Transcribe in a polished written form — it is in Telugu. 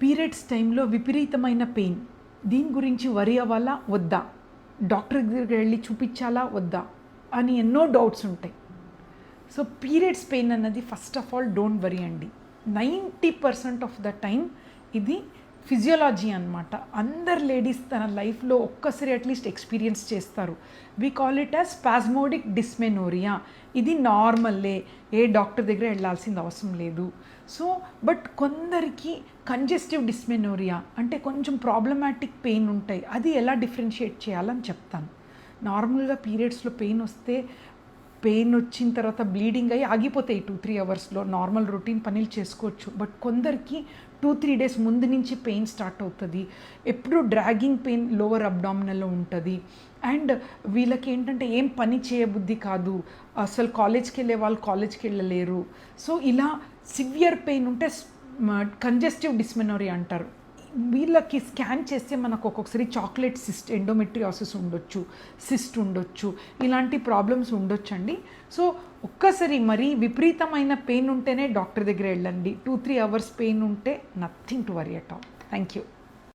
పీరియడ్స్ టైంలో విపరీతమైన పెయిన్, దీని గురించి వరి అవ్వాలా వద్దా, డాక్టర్ దగ్గరికి వెళ్ళి చూపించాలా వద్దా అని ఎన్నో డౌట్స్ ఉంటాయి. సో పీరియడ్స్ పెయిన్ అన్నది first of all don't worry అండి. 90% ఆఫ్ ద టైం ఇది ఫిజియోలాజీ అనమాట. అందరు లేడీస్ తన లైఫ్లో ఒక్కసారి అట్లీస్ట్ ఎక్స్పీరియన్స్ చేస్తారు. We call it as spasmodic dysmenorrhoea. ఇది నార్మల్లే, ఏ డాక్టర్ దగ్గర వెళ్ళాల్సిన అవసరం లేదు. సో బట్ కొందరికి కంజెస్టివ్ డిస్మెనోరియా అంటే కొంచెం ప్రాబ్లమాటిక్ పెయిన్ ఉంటాయి. అది ఎలా డిఫరెన్షియేట్ చేయాలని చెప్తాను. నార్మల్గా పీరియడ్స్లో పెయిన్ వస్తే పెయిన్ వచ్చిన తర్వాత బ్లీడింగ్ అయ్యి ఆగిపోతాయి 2-3 అవర్స్లో, నార్మల్ రొటీన్ పనులు చేసుకోవచ్చు. బట్ కొందరికి 2-3 డేస్ ముందు నుంచి పెయిన్ స్టార్ట్ అవుతుంది. ఎప్పుడు డ్రాగింగ్ పెయిన్ లోవర్ అబ్డామినల్లో ఉంటుంది. అండ్ వీళ్ళకి ఏంటంటే ఏం పని చేయబుద్ధి కాదు, అసలు కాలేజ్కి వెళ్ళే వాళ్ళు కాలేజ్కి వెళ్ళలేరు. సో ఇలా సివియర్ పెయిన్ ఉంటే కంజెస్టివ్ డిస్మెనోరియా అంటారు. వీళ్ళకి స్కాన్ చేస్తే మనకు ఒక్కొక్కసారి చాక్లెట్ సిస్ట్, ఎండోమెట్రియాసిస్ ఉండొచ్చు, సిస్ట్ ఉండొచ్చు, ఇలాంటి ప్రాబ్లమ్స్ ఉండొచ్చండి. సో ఒక్కసారి మరీ విపరీతమైన పెయిన్ ఉంటేనే డాక్టర్ దగ్గర వెళ్ళండి. 2-3 అవర్స్ పెయిన్ ఉంటే nothing to worry at all. Thank you.